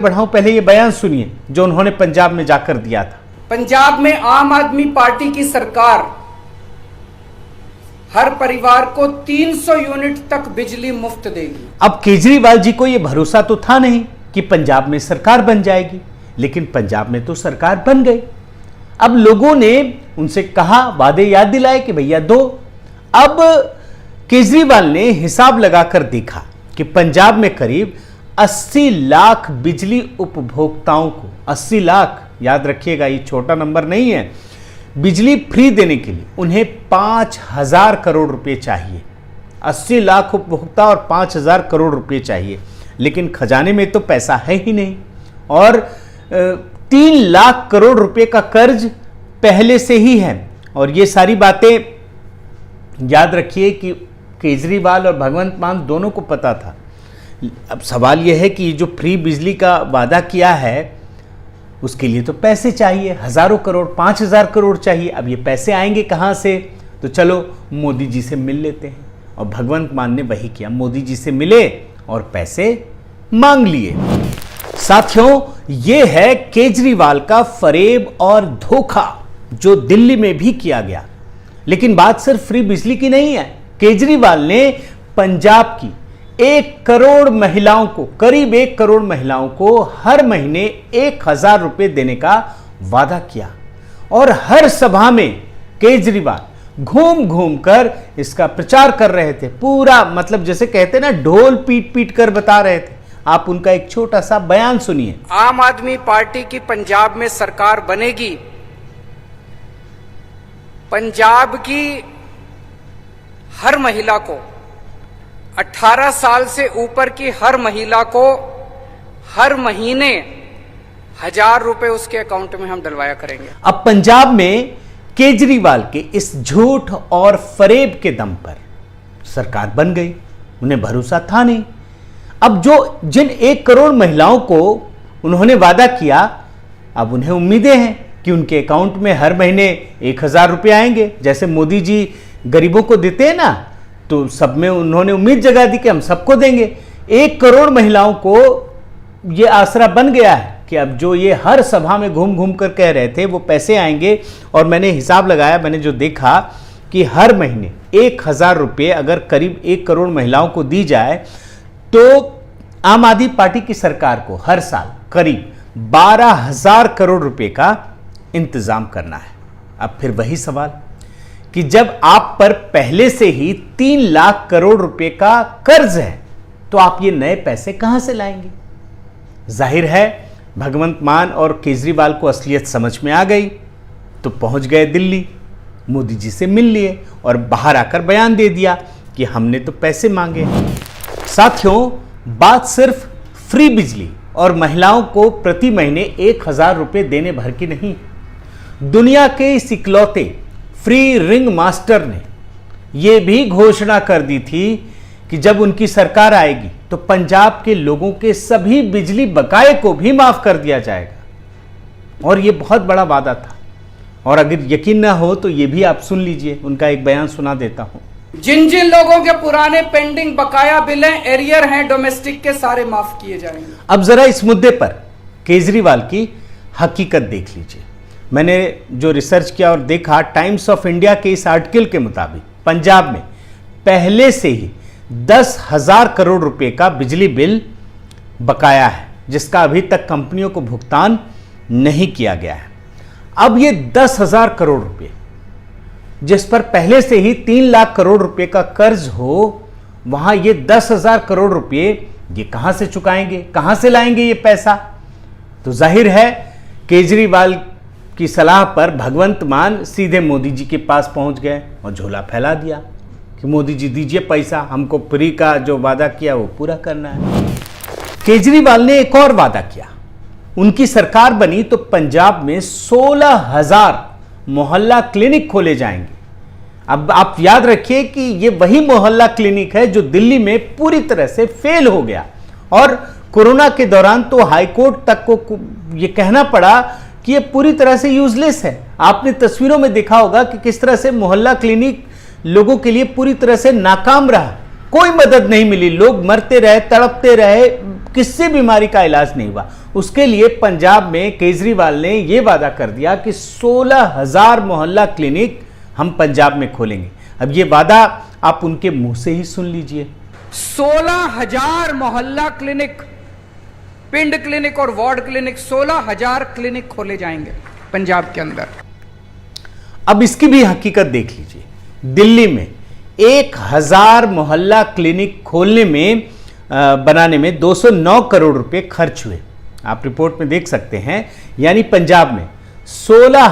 बढ़ाऊं, पहले ये बयान सुनिए जो उन्होंने पंजाब में जाकर दिया था। पंजाब में आम आदमी पार्टी की सरकार हर परिवार को 300 यूनिट तक बिजली मुफ्त देगी। अब केजरीवाल जी को यह भरोसा तो था नहीं कि पंजाब में सरकार बन जाएगी, लेकिन पंजाब में तो सरकार बन गई। अब लोगों ने उनसे कहा, वादे याद दिलाए कि भैया दो। अब केजरीवाल ने हिसाब लगाकर देखा कि पंजाब में करीब 80 लाख बिजली उपभोक्ताओं को, 80 लाख याद रखिएगा, ये छोटा नंबर नहीं है, बिजली फ्री देने के लिए उन्हें 5,000 करोड़ रुपए चाहिए। 80 लाख उपभोक्ता और 5,000 करोड़ रुपए चाहिए, लेकिन खजाने में तो पैसा है ही नहीं। और 3 लाख करोड़ रुपए का कर्ज पहले से ही है। और ये सारी बातें याद रखिए कि केजरीवाल और भगवंत मान दोनों को पता था। अब सवाल यह है कि जो फ्री बिजली का वादा किया है उसके लिए तो पैसे चाहिए, हजारों करोड़, 5,000 करोड़ चाहिए। अब ये पैसे आएंगे कहां से? तो चलो मोदी जी से मिल लेते हैं। और भगवंत मान ने वही किया, मोदी जी से मिले और पैसे मांग लिए। साथियों, ये है केजरीवाल का फरेब और धोखा जो दिल्ली में भी किया गया। लेकिन बात सिर्फ फ्री बिजली की नहीं है। केजरीवाल ने पंजाब की 1 करोड़ महिलाओं को, करीब 1 करोड़ महिलाओं को हर महीने 1,000 रुपए देने का वादा किया। और हर सभा में केजरीवाल घूम घूम कर इसका प्रचार कर रहे थे। पूरा मतलब जैसे कहते ना, ढोल पीट पीट कर बता रहे थे। आप उनका एक छोटा सा बयान सुनिए। आम आदमी पार्टी की पंजाब में सरकार बनेगी। पंजाब की हर महिला को, 18 साल से ऊपर की हर महिला को हर महीने 1,000 रुपए उसके अकाउंट में हम डलवाया करेंगे। अब पंजाब में केजरीवाल के इस झूठ और फरेब के दम पर सरकार बन गई। उन्हें भरोसा था नहीं। अब जिन 1 करोड़ महिलाओं को उन्होंने वादा किया, अब उन्हें उम्मीदें हैं कि उनके अकाउंट में हर महीने 1,000 रुपए आएंगे। जैसे मोदी जी गरीबों को देते हैं ना, तो सब में उन्होंने उम्मीद जगा दी कि हम सबको देंगे। 1 करोड़ महिलाओं को यह आसरा बन गया है कि अब जो ये हर सभा में घूम घूम कर कह रहे थे वो पैसे आएंगे। और मैंने हिसाब लगाया, मैंने जो देखा कि हर महीने 1,000 रुपये अगर करीब 1 करोड़ महिलाओं को दी जाए तो आम आदमी पार्टी की सरकार को हर साल करीब 12,000 करोड़ रुपए का इंतजाम करना है। अब फिर वही सवाल कि जब आप पर पहले से ही 3 लाख करोड़ रुपए का कर्ज है तो आप ये नए पैसे कहां से लाएंगे? जाहिर है भगवंत मान और केजरीवाल को असलियत समझ में आ गई, तो पहुंच गए दिल्ली, मोदी जी से मिल लिए और बाहर आकर बयान दे दिया कि हमने तो पैसे मांगे। साथियों, बात सिर्फ फ्री बिजली और महिलाओं को प्रति महीने 1,000 रुपए देने भर की नहीं। दुनिया के इस इकलौते फ्री रिंग मास्टर ने यह भी घोषणा कर दी थी कि जब उनकी सरकार आएगी तो पंजाब के लोगों के सभी बिजली बकाये को भी माफ कर दिया जाएगा। और यह बहुत बड़ा वादा था। और अगर यकीन ना हो तो यह भी आप सुन लीजिए, उनका एक बयान सुना देता हूं। जिन जिन लोगों के पुराने पेंडिंग बकाया बिलें, एरियर हैं डोमेस्टिक के, सारे माफ किए जाएंगे। अब जरा इस मुद्दे पर केजरीवाल की हकीकत देख लीजिए। मैंने जो रिसर्च किया और देखा, टाइम्स ऑफ इंडिया के इस आर्टिकल के मुताबिक पंजाब में पहले से ही 10,000 करोड़ रुपए का बिजली बिल बकाया है, जिसका अभी तक कंपनियों को भुगतान नहीं किया गया है। अब ये 10,000 करोड़ रुपए, जिस पर पहले से ही 3 लाख करोड़ रुपए का कर्ज हो, वहां ये 10,000 करोड़ रुपए ये कहां से चुकाएंगे, कहां से लाएंगे ये पैसा? तो जाहिर है केजरीवाल की सलाह पर भगवंत मान सीधे मोदी जी के पास पहुंच गए और झोला फैला दिया कि मोदी जी दीजिए पैसा, हमको फ्री का जो वादा किया वो पूरा करना है। केजरीवाल ने एक और वादा किया। उनकी सरकार बनी तो पंजाब में 16,000 मोहल्ला क्लिनिक खोले जाएंगे। अब आप याद रखिए कि ये वही मोहल्ला क्लिनिक है जो दिल्ली में पूरी तरह से फेल हो गया। और कोरोना के दौरान तो हाईकोर्ट तक को ये कहना पड़ा कि ये पूरी तरह से यूजलेस है। आपने तस्वीरों में देखा होगा कि किस तरह से मोहल्ला क्लिनिक लोगों के लिए पूरी तरह से नाकाम रहा। कोई मदद नहीं मिली, लोग मरते रहे, तड़पते रहे, किससे बीमारी का इलाज नहीं हुआ। उसके लिए पंजाब में केजरीवाल ने यह वादा कर दिया कि 16,000 मोहल्ला क्लिनिक हम पंजाब में खोलेंगे। अब यह वादा आप उनके मुंह से ही सुन लीजिए। 16,000 मोहल्ला क्लिनिक, पिंड क्लिनिक और वार्ड क्लिनिक, 16,000 क्लिनिक खोले जाएंगे पंजाब के अंदर। अब इसकी भी हकीकत देख लीजिए। दिल्ली में 1,000 मोहल्ला क्लिनिक खोलने में बनाने में 209 करोड़ रुपए खर्च हुए। आप रिपोर्ट में देख सकते हैं। यानी पंजाब में 16